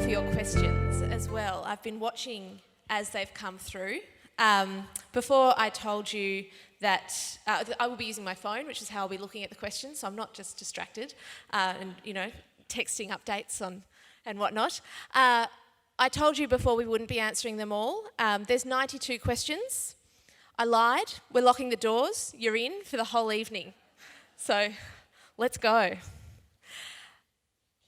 for your questions as well. I've been watching as they've come through. Before I told you that I will be using my phone, which is how I'll be looking at the questions, so I'm not just distracted and, texting updates on and whatnot. I told you before we wouldn't be answering them all. There's 92 questions. I lied. We're locking the doors. You're in for the whole evening. So let's go.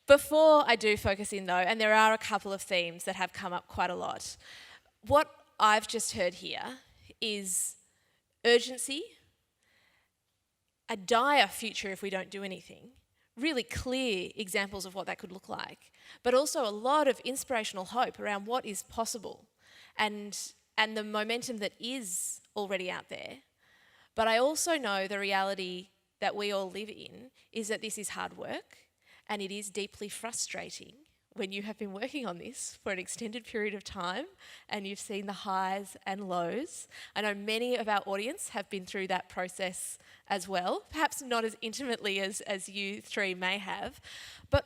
Before I do focus in though, and there are a couple of themes that have come up quite a lot, what I've just heard here is urgency, a dire future if we don't do anything, really clear examples of what that could look like, but also a lot of inspirational hope around what is possible and the momentum that is already out there. But I also know the reality that we all live in is that this is hard work and it is deeply frustrating when you have been working on this for an extended period of time and you've seen the highs and lows. I know many of our audience have been through that process as well, perhaps not as intimately as you three may have, but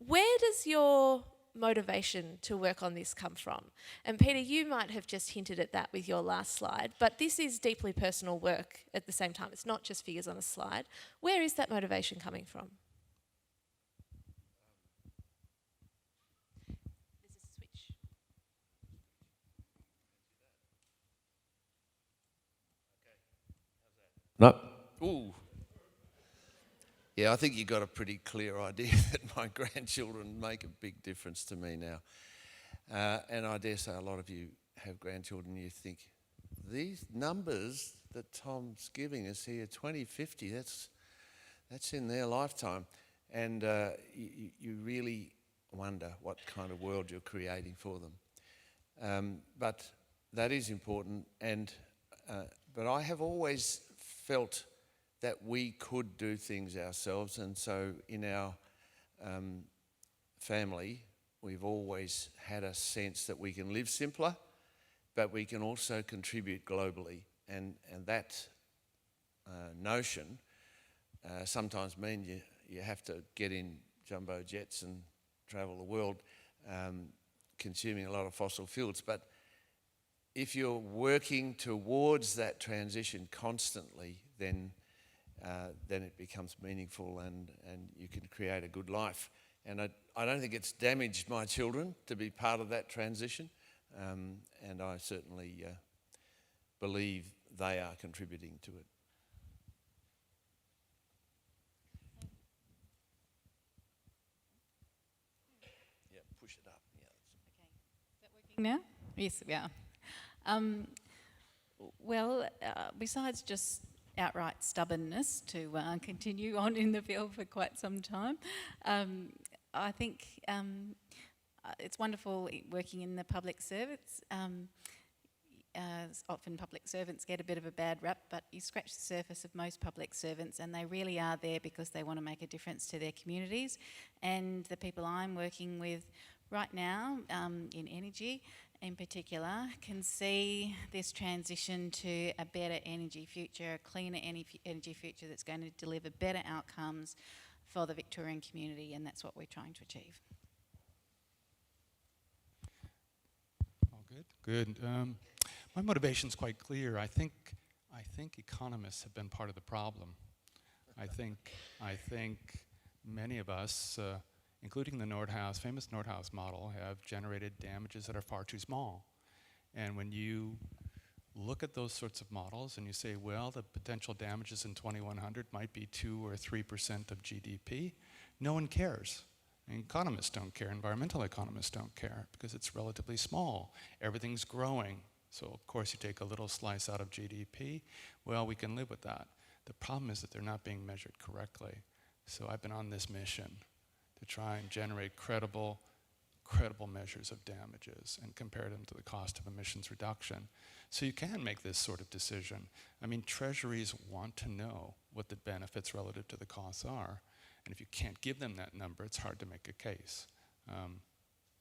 where does your motivation to work on this come from? And Peter, you might have just hinted at that with your last slide, but this is deeply personal work at the same time. It's not just figures on a slide. Where is that motivation coming from? No. Ooh. Yeah, I think you got a pretty clear idea that my grandchildren make a big difference to me now. And I dare say a lot of you have grandchildren and you think, these numbers that Tom's giving us here, 2050, that's in their lifetime. And you really wonder what kind of world you're creating for them. But that is important. But I have always felt that we could do things ourselves, and so in our family we've always had a sense that we can live simpler, but we can also contribute globally, and that notion sometimes means you have to get in jumbo jets and travel the world, consuming a lot of fossil fuels. But if you're working towards that transition constantly, then it becomes meaningful and you can create a good life. And I don't think it's damaged my children to be part of that transition, and I certainly believe they are contributing to it. Yeah, push it up. Yeah. Okay, is that working now? Yes, we are. Besides just outright stubbornness to continue on in the field for quite some time, I think it's wonderful working in the public service. Often public servants get a bit of a bad rap, but you scratch the surface of most public servants and they really are there because they want to make a difference to their communities. And the people I'm working with right now in energy in particular can see this transition to a better energy future, a cleaner energy future that's going to deliver better outcomes for the Victorian community, and that's what we're trying to achieve. Oh, good. My motivation's quite clear. I think economists have been part of the problem. I think many of us, including the famous Nordhaus model, have generated damages that are far too small. And when you look at those sorts of models and you say, well, the potential damages in 2100 might be 2 or 3% of GDP, no one cares. Economists don't care, environmental economists don't care, because it's relatively small. Everything's growing. So of course you take a little slice out of GDP, well, we can live with that. The problem is that they're not being measured correctly. So I've been on this mission to try and generate credible measures of damages and compare them to the cost of emissions reduction. So you can make this sort of decision. I mean, treasuries want to know what the benefits relative to the costs are. And if you can't give them that number, it's hard to make a case.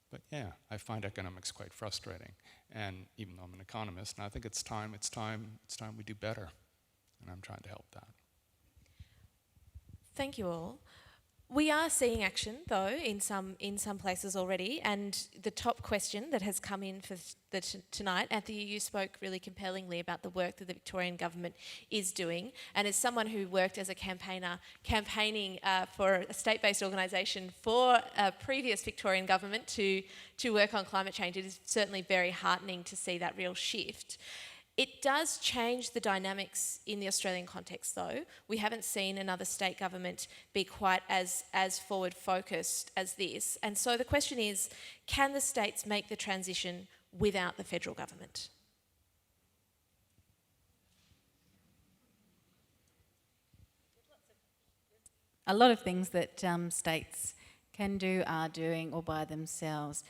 But yeah, I find economics quite frustrating. And even though I'm an economist, and I think it's time we do better. And I'm trying to help that. Thank you all. We are seeing action, though, in some places already. And the top question that has come in for tonight, Anthea, you spoke really compellingly about the work that the Victorian Government is doing. And as someone who worked as a campaigner, campaigning for a state-based organisation for a previous Victorian Government to work on climate change, it is certainly very heartening to see that real shift. It does change the dynamics in the Australian context, though. We haven't seen another state government be quite as forward-focused as this. And so the question is, can the states make the transition without the federal government? A lot of things that states can do, are doing, or by themselves.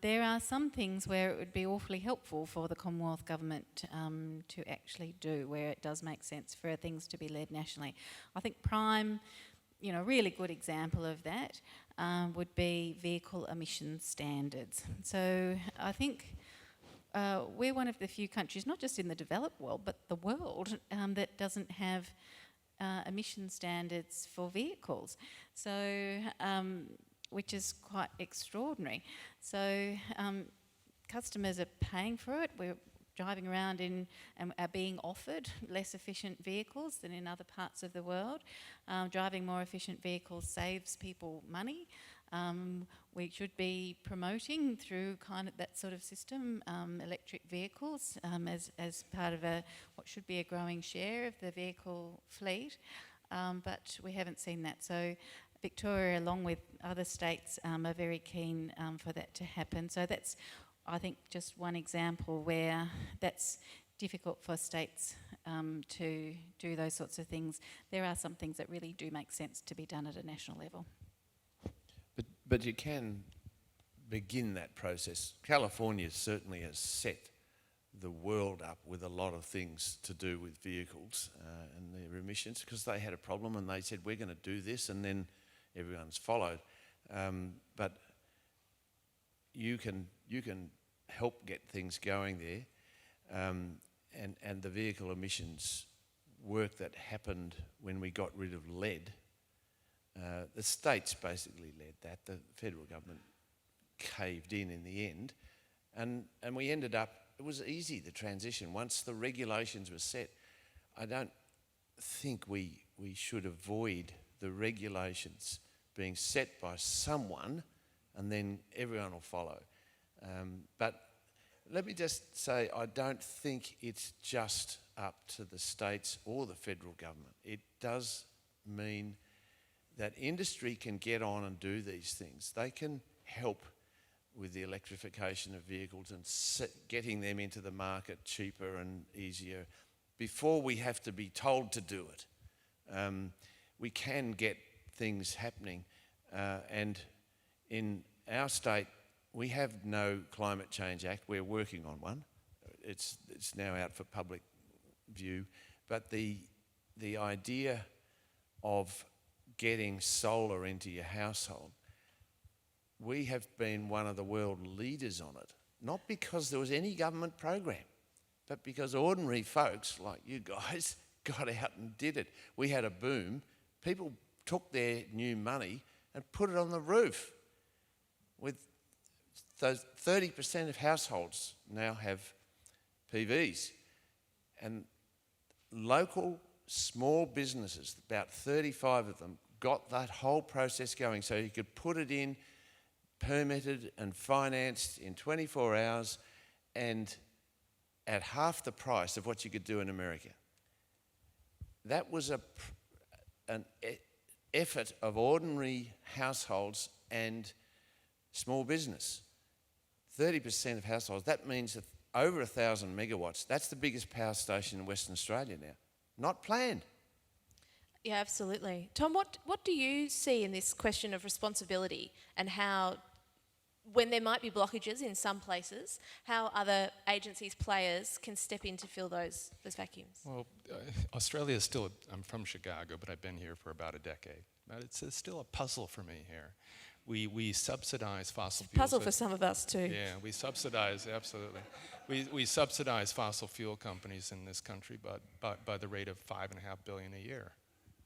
There are some things where it would be awfully helpful for the Commonwealth Government to actually do, where it does make sense for things to be led nationally. I think prime, really good example of that would be vehicle emission standards. So I think we're one of the few countries, not just in the developed world, but the world, that doesn't have emission standards for vehicles. So which is quite extraordinary. So customers are paying for it. We're driving around and are being offered less efficient vehicles than in other parts of the world. Driving more efficient vehicles saves people money. We should be promoting through kind of that sort of system electric vehicles as part of what should be a growing share of the vehicle fleet, but we haven't seen that. So Victoria, along with other states, are very keen for that to happen. So that's, I think, just one example where that's difficult for states to do those sorts of things. There are some things that really do make sense to be done at a national level. But you can begin that process. California certainly has set the world up with a lot of things to do with vehicles and their emissions, because they had a problem and they said, we're going to do this, and then everyone's followed. But you can help get things going there. And the vehicle emissions work that happened when we got rid of lead, the states basically led that. The federal government caved in the end. And we ended up, it was easy, the transition. Once the regulations were set, I don't think we should avoid the regulations being set by someone and then everyone will follow. But let me just say, I don't think it's just up to the states or the federal government. It does mean that industry can get on and do these things. They can help with the electrification of vehicles and getting them into the market cheaper and easier before we have to be told to do it. We can get things happening, and in our state we have no Climate Change Act. We're working on one. It's now out for public view, but the idea of getting solar into your household, we have been one of the world leaders on it, not because there was any government program, but because ordinary folks like you guys got out and did it. We had a boom. People took their new money and put it on the roof. With those 30% of households now have PVs, and local small businesses, about 35 of them, got that whole process going so you could put it in, permitted and financed in 24 hours and at half the price of what you could do in America. That was an effort of ordinary households and small business. 30% of households, that means that over 1,000 megawatts. That's the biggest power station in Western Australia now. Not planned. Yeah, absolutely. Tom, what do you see in this question of responsibility, and how, when there might be blockages in some places, how other agencies, players can step in to fill those vacuums? Well, Australia is still, I'm from Chicago, but I've been here for about a decade. But it's still a puzzle for me here. We subsidize fossil fuels. Puzzle for some of us too. Yeah, we subsidize, absolutely. We subsidize fossil fuel companies in this country by the rate of $5.5 billion a year.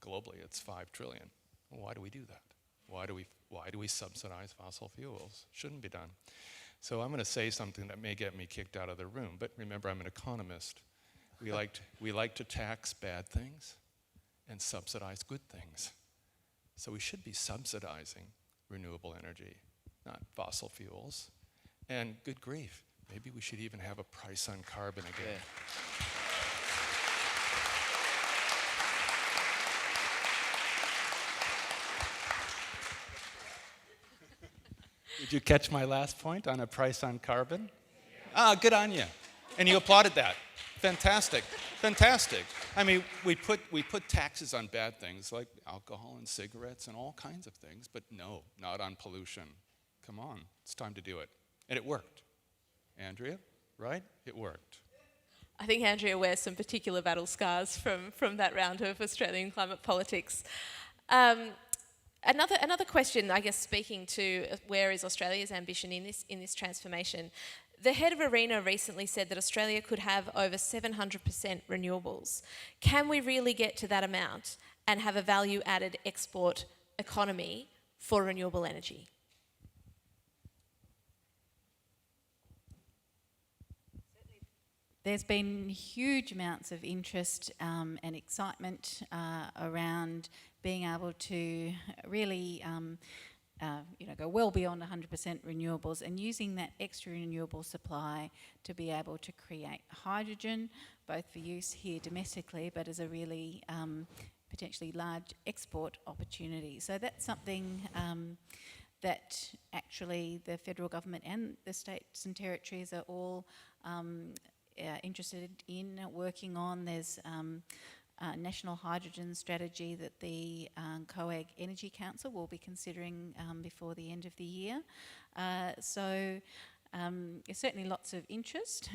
Globally, it's $5 trillion. Well, why do we do that? Why do we subsidize fossil fuels? Shouldn't be done. So I'm going to say something that may get me kicked out of the room, but remember, I'm an economist. We like to tax bad things and subsidize good things. So we should be subsidizing renewable energy, not fossil fuels. And good grief, maybe we should even have a price on carbon again. Yeah. Did you catch my last point on a price on carbon? Ah, good on you. And you applauded that. Fantastic, fantastic. I mean, we put taxes on bad things like alcohol and cigarettes and all kinds of things, but no, not on pollution. Come on, it's time to do it. And it worked. Andrea, right? It worked. I think Andrea wears some particular battle scars from that round of Australian climate politics. Another question, I guess, speaking to where is Australia's ambition in this transformation. The head of ARENA recently said that Australia could have over 700% renewables. Can we really get to that amount and have a value-added export economy for renewable energy? There's been huge amounts of interest and excitement around being able to really go well beyond 100% renewables and using that extra renewable supply to be able to create hydrogen, both for use here domestically, but as a really potentially large export opportunity. So that's something that actually the federal government and the states and territories are all interested in working on. There's a national hydrogen strategy that the Kooyong Energy Council will be considering before the end of the year. So there's certainly lots of interest.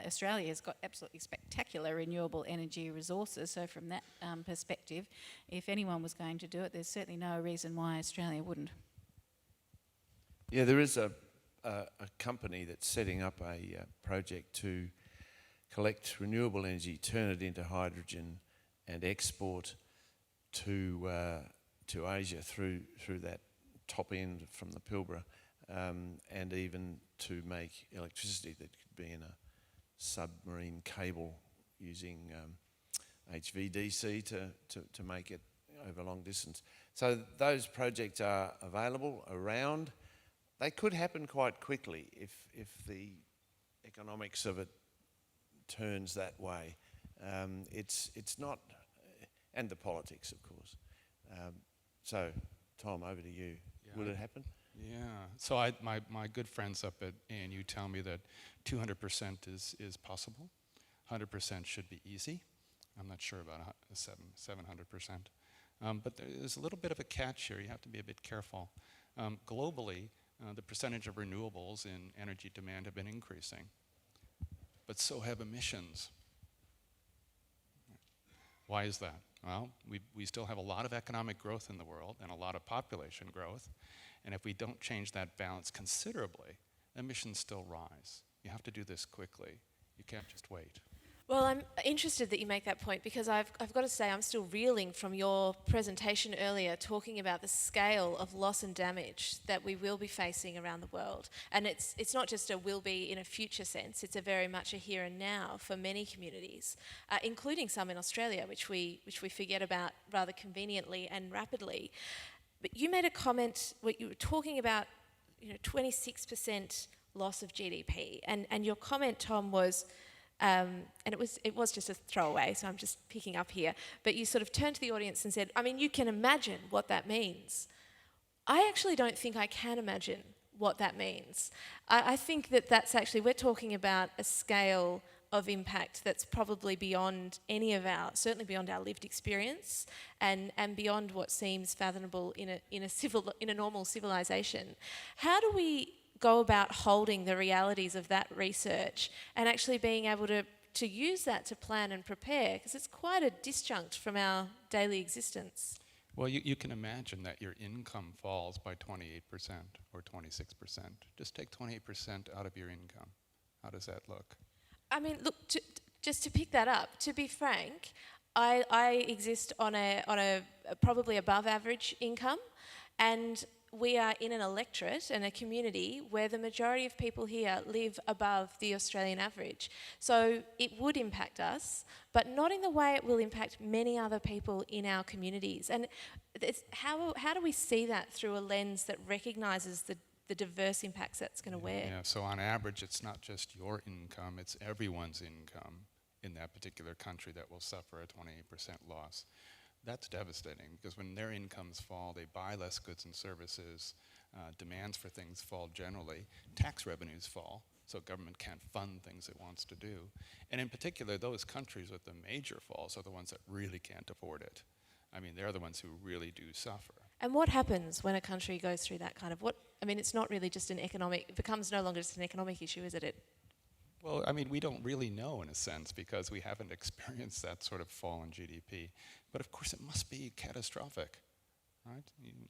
Australia's got absolutely spectacular renewable energy resources, so from that perspective, if anyone was going to do it, there's certainly no reason why Australia wouldn't. Yeah, there is a company that's setting up a project to collect renewable energy, turn it into hydrogen, and export to Asia through that top end from the Pilbara, and even to make electricity that could be in a submarine cable using HVDC to make it over long distance. So those projects are available around. They could happen quite quickly if the economics of it turns that way. It's not, and the politics, of course. So, Tom, over to you. Yeah. Will it happen? Yeah. So my good friends up at ANU tell me that 200% is possible. 100% should be easy. I'm not sure about 700%. But there's a little bit of a catch here. You have to be a bit careful. Globally, the percentage of renewables in energy demand have been increasing, but so have emissions. Why is that? Well, we still have a lot of economic growth in the world and a lot of population growth, and if we don't change that balance considerably, emissions still rise. You have to do this quickly. You can't just wait. Well, I'm interested that you make that point because I've got to say I'm still reeling from your presentation earlier talking about the scale of loss and damage that we will be facing around the world. And it's not just a will be in a future sense, it's a very much a here and now for many communities, including some in Australia, which we forget about rather conveniently and rapidly. But you made a comment, what you were talking about, 26% loss of GDP. And your comment, Tom, was... and it was just a throwaway, so I'm just picking up here. But you sort of turned to the audience and said, I mean, you can imagine what that means. I actually don't think I can imagine what that means. I think that's actually, we're talking about a scale of impact that's probably beyond any of certainly beyond our lived experience and beyond what seems fathomable in a normal civilization. How do we go about holding the realities of that research and actually being able to use that to plan and prepare, because it's quite a disjunct from our daily existence. Well, you can imagine that your income falls by 28% or 26%. Just take 28% out of your income. How does that look? I mean, look, just to pick that up, to be frank, I exist on a probably above average income, and we are in an electorate and a community where the majority of people here live above the Australian average. So it would impact us, but not in the way it will impact many other people in our communities. And how do we see that through a lens that recognises the diverse impacts that's going to wear? Yeah, so on average, it's not just your income, it's everyone's income in that particular country that will suffer a 28% loss. That's devastating, because when their incomes fall, they buy less goods and services, demands for things fall generally, tax revenues fall, so government can't fund things it wants to do. And in particular, those countries with the major falls are the ones that really can't afford it. I mean, they're the ones who really do suffer. And what happens when a country goes through that kind of, it's not really just an economic, it becomes no longer just an economic issue, is it? Well, I mean, we don't really know in a sense, because we haven't experienced that sort of fall in GDP. But of course, it must be catastrophic, right?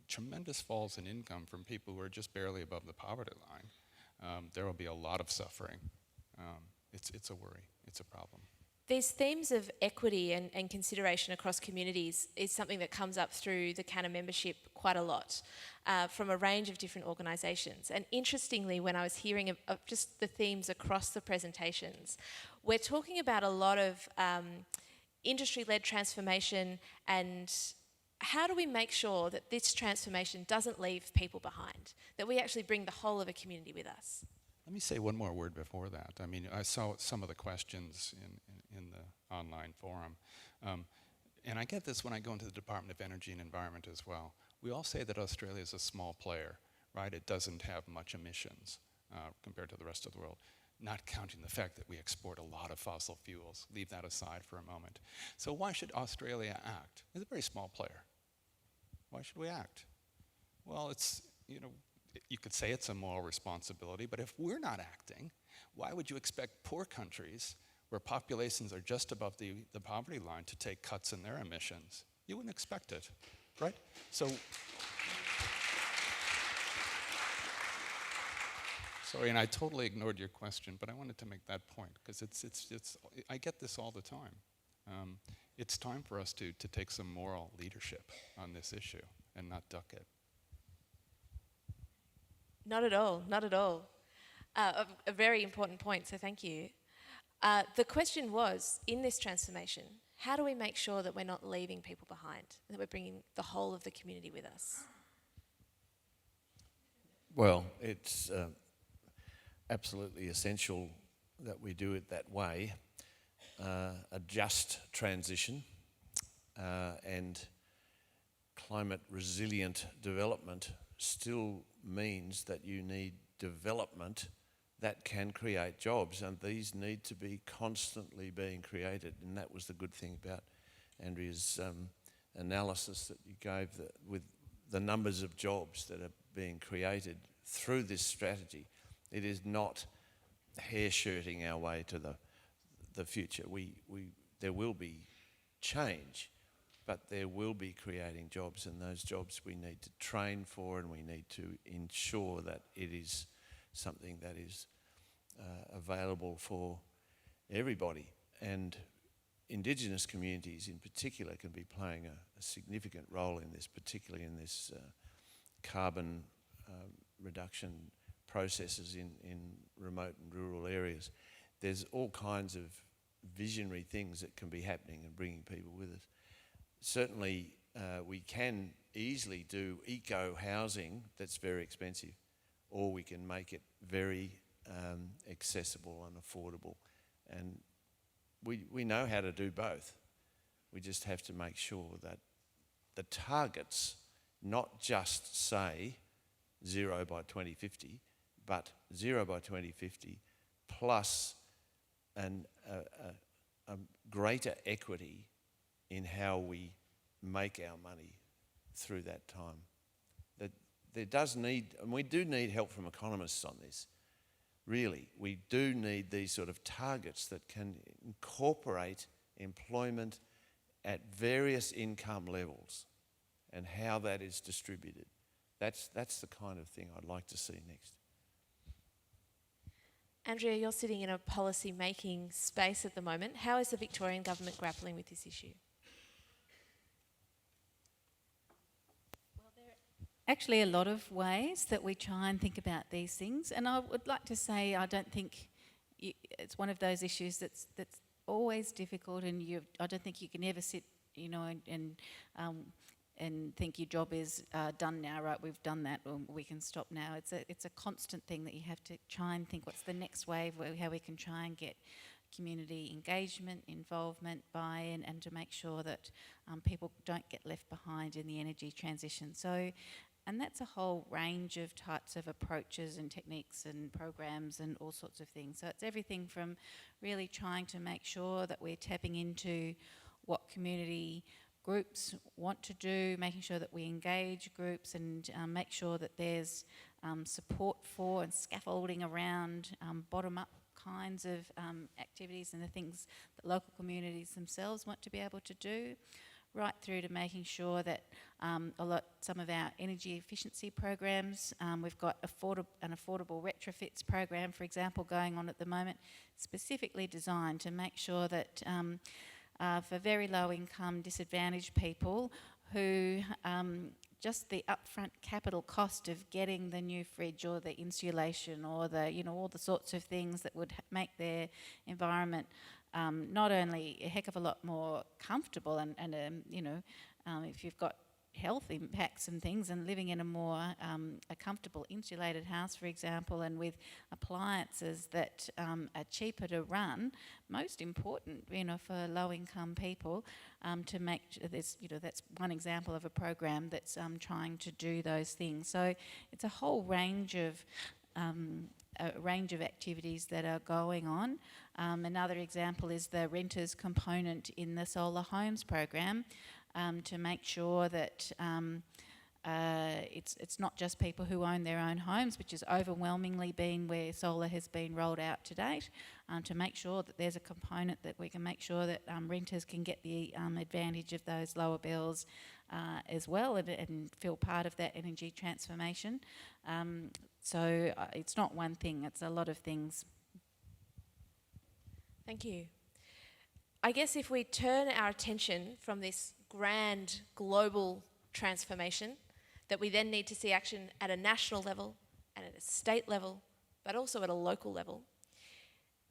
Tremendous falls in income from people who are just barely above the poverty line. There will be a lot of suffering. It's a worry, it's a problem. These themes of equity and consideration across communities is something that comes up through the CANA membership quite a lot, from a range of different organisations. And interestingly, when I was hearing of just the themes across the presentations, we're talking about a lot of industry-led transformation, and how do we make sure that this transformation doesn't leave people behind, that we actually bring the whole of a community with us? Let me say one more word before that. I mean, I saw some of the questions in the online forum. And I get this when I go into the Department of Energy and Environment as well. We all say that Australia is a small player, right? It doesn't have much emissions compared to the rest of the world, not counting the fact that we export a lot of fossil fuels. Leave that aside for a moment. So why should Australia act? It's a very small player. Why should we act? Well, it's, you could say it's a moral responsibility, but if we're not acting, why would you expect poor countries where populations are just above the poverty line to take cuts in their emissions? You wouldn't expect it, right? So, sorry, and I totally ignored your question, but I wanted to make that point, because I get this all the time. It's time for us to take some moral leadership on this issue and not duck it. Not at all, not at all. A very important point, so thank you. The question was, in this transformation, how do we make sure that we're not leaving people behind, that we're bringing the whole of the community with us? Well, it's absolutely essential that we do it that way, a just transition and climate resilient development still means that you need development that can create jobs, and these need to be constantly being created. And that was the good thing about Andrea's analysis that you gave with the numbers of jobs that are being created through this strategy. It is not hair-shirting our way to the future. There will be change, but there will be creating jobs, and those jobs we need to train for, and we need to ensure that it is something that is available for everybody. And Indigenous communities in particular can be playing a significant role in this, particularly in this carbon reduction processes in remote and rural areas. There's all kinds of visionary things that can be happening and bringing people with us. Certainly, we can easily do eco-housing that's very expensive, or we can make it very accessible and affordable. And we know how to do both. We just have to make sure that the targets not just say 0 by 2050, but 0 by 2050 plus a greater equity in how we make our money through that time. That there does need, and we do need help from economists on this. Really, we do need these sort of targets that can incorporate employment at various income levels and how that is distributed. That's the kind of thing I'd like to see next. Andrea, you're sitting in a policy-making space at the moment. How is the Victorian Government grappling with this issue? actually a lot of ways that we try and think about these things, and I would like to say I don't think it's one of those issues that's always difficult, and I don't think you can ever sit, and think your job is done now, right? We've done that, or we can stop now. It's a constant thing that you have to try and think what's the next wave, how we can try and get community engagement, involvement, buy-in, and to make sure that people don't get left behind in the energy transition. So, and that's a whole range of types of approaches and techniques and programs and all sorts of things. So it's everything from really trying to make sure that we're tapping into what community groups want to do, making sure that we engage groups and make sure that there's support for and scaffolding around bottom-up kinds of activities and the things that local communities themselves want to be able to do, right through to making sure that some of our energy efficiency programs, we've got an affordable retrofits program, for example, going on at the moment, specifically designed to make sure that for very low income disadvantaged people who just the upfront capital cost of getting the new fridge or the insulation or the, all the sorts of things that would make their environment not only a heck of a lot more comfortable and if you've got health impacts and things, and living in a more a comfortable insulated house, for example, and with appliances that are cheaper to run, most important, for low-income people, to make this, that's one example of a program that's trying to do those things. So it's a whole range of activities that are going on. Another example is the renters component in the solar homes program, to make sure that it's not just people who own their own homes, which has overwhelmingly been where solar has been rolled out to date, to make sure that there's a component that we can make sure that renters can get the advantage of those lower bills as well and feel part of that energy transformation. So it's not one thing, it's a lot of things. Thank you. I guess if we turn our attention from this grand global transformation, that we then need to see action at a national level and at a state level, but also at a local level.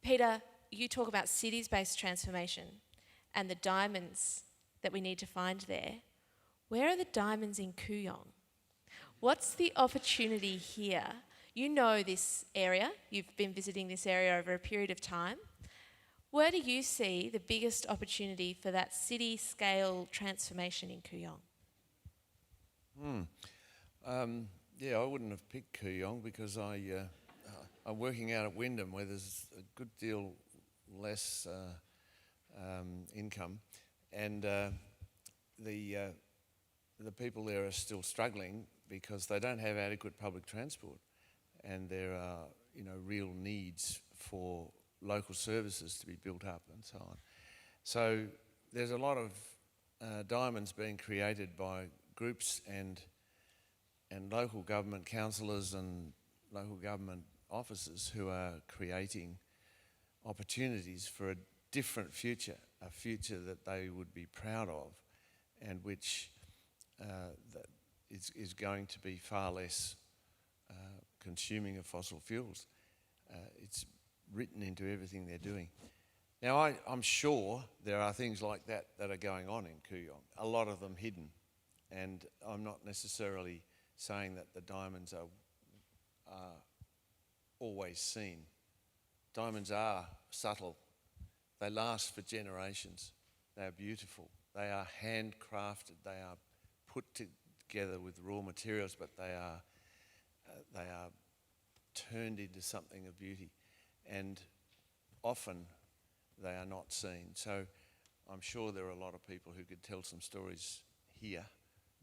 Peter, you talk about cities-based transformation and the diamonds that we need to find there. Where are the diamonds in Kooyong? What's the opportunity here? You know this area, you've been visiting this area over a period of time. Where do you see the biggest opportunity for that city-scale transformation in Kooyong? Yeah, I wouldn't have picked Kooyong because I'm working out at Wyndham where there's a good deal less income, and the people there are still struggling because they don't have adequate public transport, and there are real needs for local services to be built up and so on. So there's a lot of diamonds being created by groups and local government councillors and local government officers who are creating opportunities for a different future, a future that they would be proud of, and which that is going to be far less consuming of fossil fuels. It's written into everything they're doing. Now, I'm sure there are things like that are going on in Kooyong, a lot of them hidden, and I'm not necessarily saying that the diamonds are always seen. Diamonds are subtle. They last for generations. They are beautiful. They are handcrafted. They are put together with raw materials, but they are turned into something of beauty. And often they are not seen. So I'm sure there are a lot of people who could tell some stories here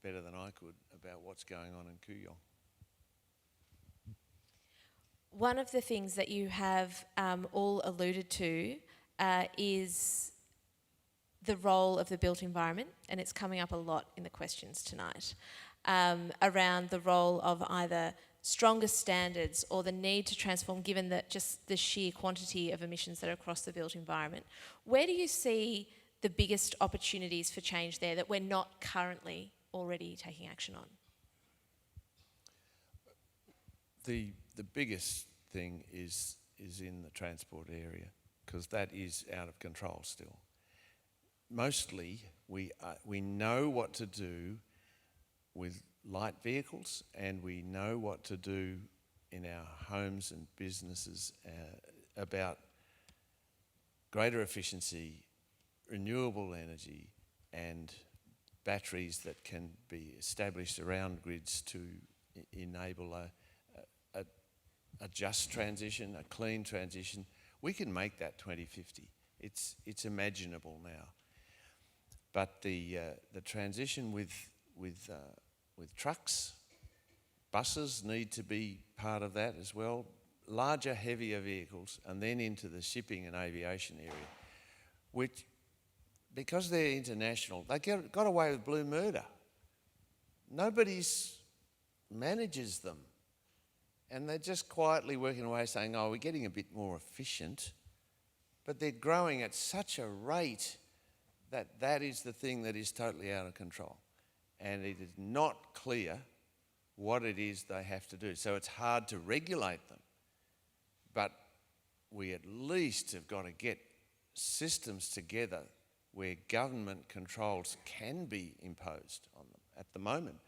better than I could about what's going on in Kooyong. One of the things that you have all alluded to is the role of the built environment, and it's coming up a lot in the questions tonight, around the role of either stronger standards or the need to transform given that just the sheer quantity of emissions that are across the built environment. Where do you see the biggest opportunities for change there that we're not currently already taking action on? The biggest thing is in the transport area, because that is out of control still. Mostly, we know what to do with light vehicles, and we know what to do in our homes and businesses about greater efficiency, renewable energy, and batteries that can be established around grids to enable a just transition, a clean transition. We can make that 2050. It's imaginable now. But the transition with trucks, buses need to be part of that as well. Larger, heavier vehicles, and then into the shipping and aviation area, which, because they're international, they got away with blue murder. Nobody's manages them. And they're just quietly working away saying, oh, we're getting a bit more efficient. But they're growing at such a rate that is the thing that is totally out of control. And it is not clear what it is they have to do. So it's hard to regulate them. But we at least have got to get systems together where government controls can be imposed on them. At the moment,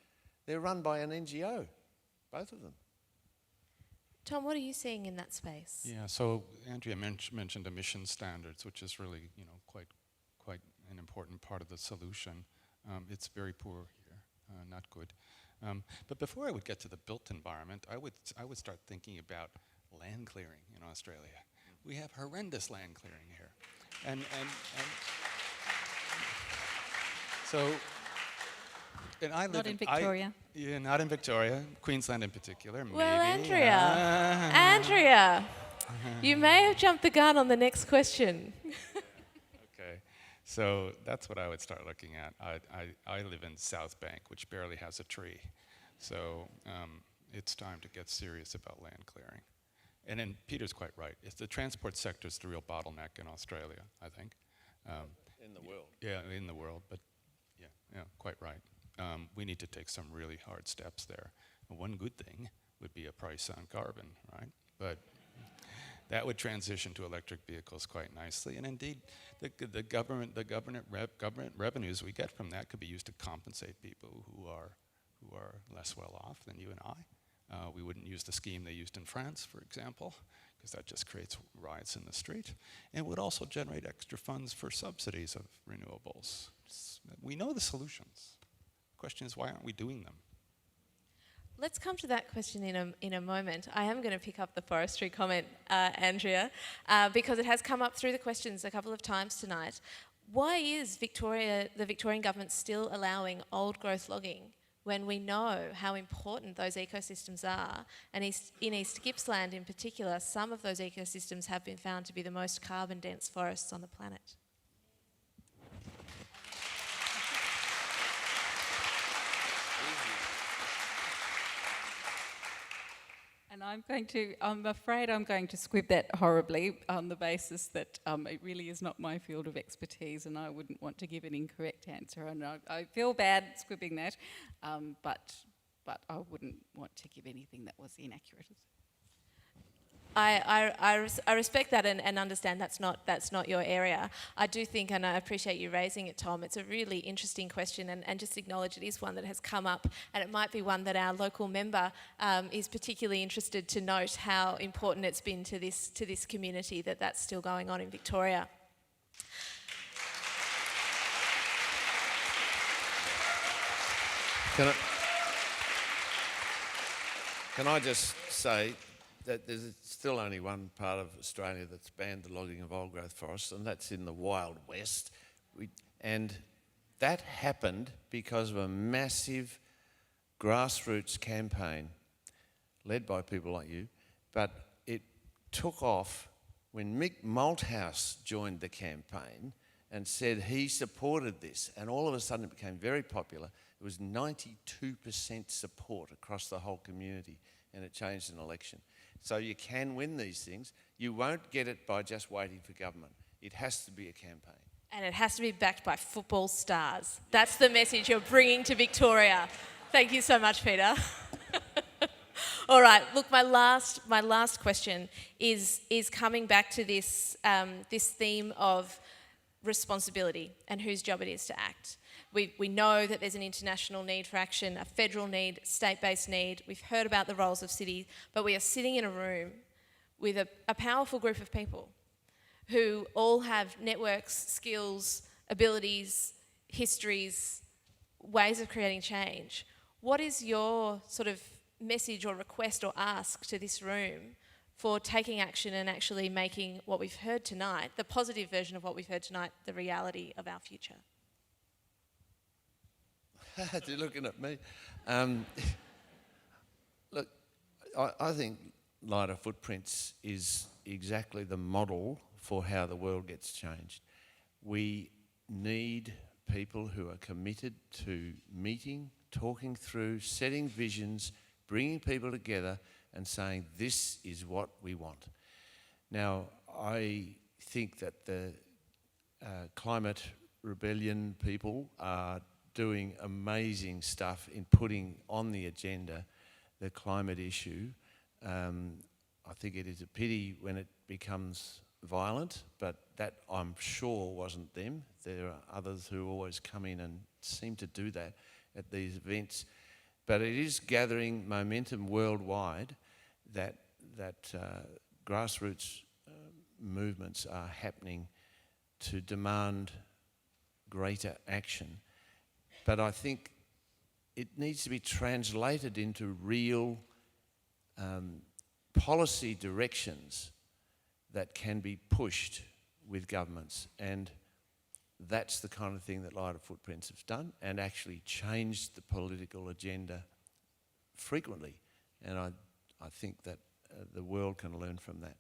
they're run by an NGO, both of them. Tom, what are you seeing in that space? Yeah, so Andrea mentioned emission standards, which is really, quite an important part of the solution. It's very poor here, not good. But before I would get to the built environment, I would start thinking about land clearing in Australia. We have horrendous land clearing here, and so. And I live Not in Victoria. Yeah, not in Victoria, Queensland in particular. Well, maybe. Andrea, you may have jumped the gun on the next question. Okay, so that's what I would start looking at. I live in South Bank, which barely has a tree. So it's time to get serious about land clearing. And then Peter's quite right. It's the transport sector is the real bottleneck in Australia, I think. In the world. Yeah, in the world, but yeah, quite right. We need to take some really hard steps there. And one good thing would be a price on carbon, right? But that would transition to electric vehicles quite nicely. And indeed, the government revenues we get from that could be used to compensate people who are less well off than you and I. We wouldn't use the scheme they used in France, for example, because that just creates riots in the street. And it would also generate extra funds for subsidies of renewables. We know the solutions. The question is, why aren't we doing them? Let's come to that question in a moment. I am going to pick up the forestry comment, Andrea, because it has come up through the questions a couple of times tonight. Why is the Victorian Government still allowing old growth logging when we know how important those ecosystems are? And in East Gippsland in particular, some of those ecosystems have been found to be the most carbon-dense forests on the planet. And I'm afraid I'm going to squib that horribly on the basis that it really is not my field of expertise, and I wouldn't want to give an incorrect answer. And I feel bad squibbing that, but I wouldn't want to give anything that was inaccurate. I respect that and understand that's not your area. I do think, and I appreciate you raising it, Tom, it's a really interesting question, and just acknowledge it is one that has come up, and it might be one that our local member is particularly interested to note how important it's been to this community that's still going on in Victoria. Can I just say that there's still only one part of Australia that's banned the logging of old-growth forests, and that's in the Wild West. And that happened because of a massive grassroots campaign led by people like you, but it took off when Mick Malthouse joined the campaign and said he supported this, and all of a sudden it became very popular. It was 92% support across the whole community, and it changed an election. So you can win these things. You won't get it by just waiting for government. It has to be a campaign. And it has to be backed by football stars. That's the message you're bringing to Victoria. Thank you so much, Peter. All right. Look, my last question is coming back to this this theme of responsibility and whose job it is to act. We know that there's an international need for action, a federal need, state-based need. We've heard about the roles of cities, but we are sitting in a room with a powerful group of people who all have networks, skills, abilities, histories, ways of creating change. What is your sort of message or request or ask to this room for taking action and actually making what we've heard tonight, the positive version of what we've heard tonight, the reality of our future? You're looking at me. Look, I think Lighter Footprints is exactly the model for how the world gets changed. We need people who are committed to meeting, talking through, setting visions, bringing people together and saying, this is what we want. Now, I think that the climate rebellion people are doing amazing stuff in putting on the agenda the climate issue. I think it is a pity when it becomes violent, but that I'm sure wasn't them. There are others who always come in and seem to do that at these events. But it is gathering momentum worldwide that grassroots movements are happening to demand greater action. But I think it needs to be translated into real policy directions that can be pushed with governments. And that's the kind of thing that Lighter Footprints have done and actually changed the political agenda frequently. And I think that the world can learn from that.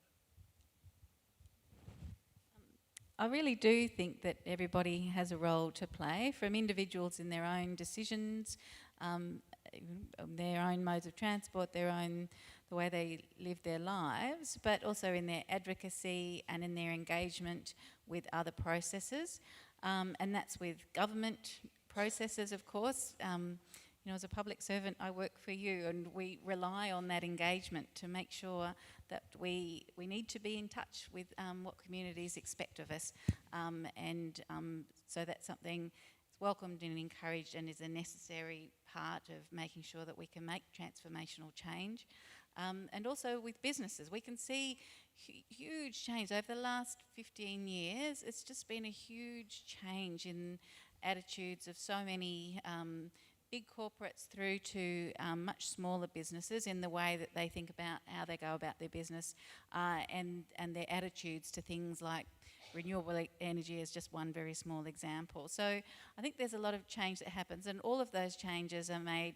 I really do think that everybody has a role to play, from individuals in their own decisions, their own modes of transport, the way they live their lives, but also in their advocacy and in their engagement with other processes. And that's with government processes, of course. As a public servant, I work for you, and we rely on that engagement to make sure that we need to be in touch with what communities expect of us. So that's something that's welcomed and encouraged and is a necessary part of making sure that we can make transformational change. And also with businesses, we can see huge change. Over the last 15 years, it's just been a huge change in attitudes of so many big corporates through to much smaller businesses in the way that they think about how they go about their business and their attitudes to things like renewable energy is just one very small example. So I think there's a lot of change that happens, and all of those changes are made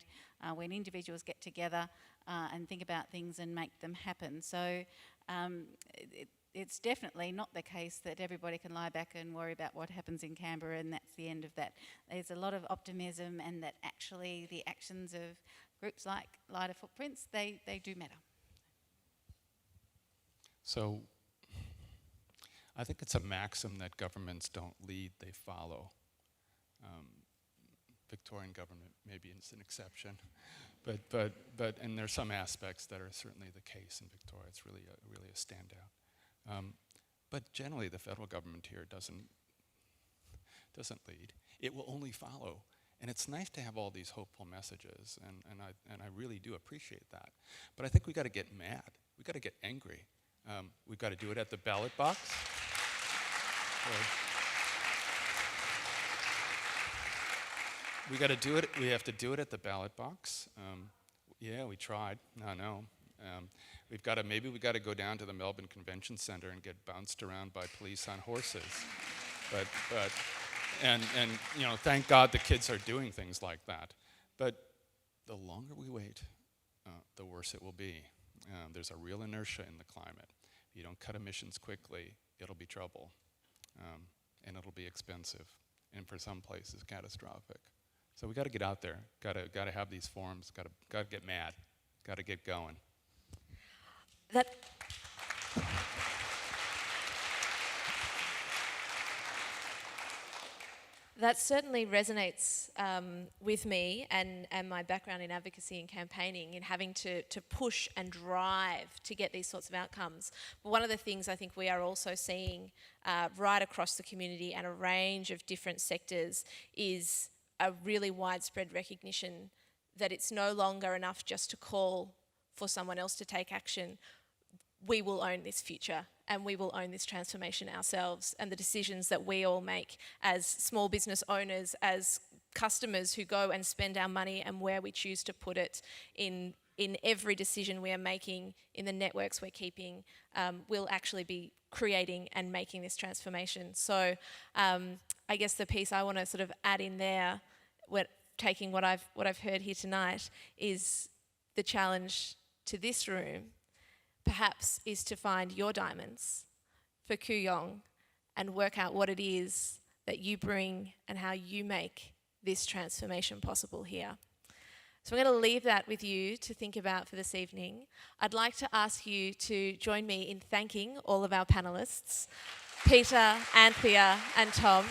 when individuals get together and think about things and make them happen. So it's definitely not the case that everybody can lie back and worry about what happens in Canberra and that's the end of that. There's a lot of optimism, and that actually the actions of groups like Lighter Footprints, they do matter. So I think it's a maxim that governments don't lead, they follow. Victorian Government maybe is an exception, but and there's some aspects that are certainly the case in Victoria. It's really a standout. But generally, the federal government here doesn't lead. It will only follow. And it's nice to have all these hopeful messages, and I really do appreciate that. But I think we got to get mad. We got to get angry. We've got to do it at the ballot box. We got to do it. We have to do it at the ballot box. Yeah, we tried. No. Maybe we got to go down to the Melbourne Convention Centre and get bounced around by police on horses. And thank God the kids are doing things like that. But the longer we wait, the worse it will be. There's a real inertia in the climate. If you don't cut emissions quickly, it'll be trouble, and it'll be expensive, and for some places catastrophic. So we got to get out there. Got to have these forums. Got to get mad. Got to get going. That certainly resonates with me and my background in advocacy and campaigning, in having to push and drive to get these sorts of outcomes. But one of the things I think we are also seeing right across the community and a range of different sectors is a really widespread recognition that it's no longer enough just to call for someone else to take action. We will own this future and we will own this transformation ourselves, and the decisions that we all make as small business owners, as customers who go and spend our money and where we choose to put it in every decision we are making, in the networks we're keeping, will actually be creating and making this transformation. So I guess the piece I want to sort of add in there, taking what I've heard here tonight, is the challenge to this room perhaps is to find your diamonds for Kooyong and work out what it is that you bring and how you make this transformation possible here. So I'm going to leave that with you to think about for this evening. I'd like to ask you to join me in thanking all of our panellists, Peter, Anthea and Tom.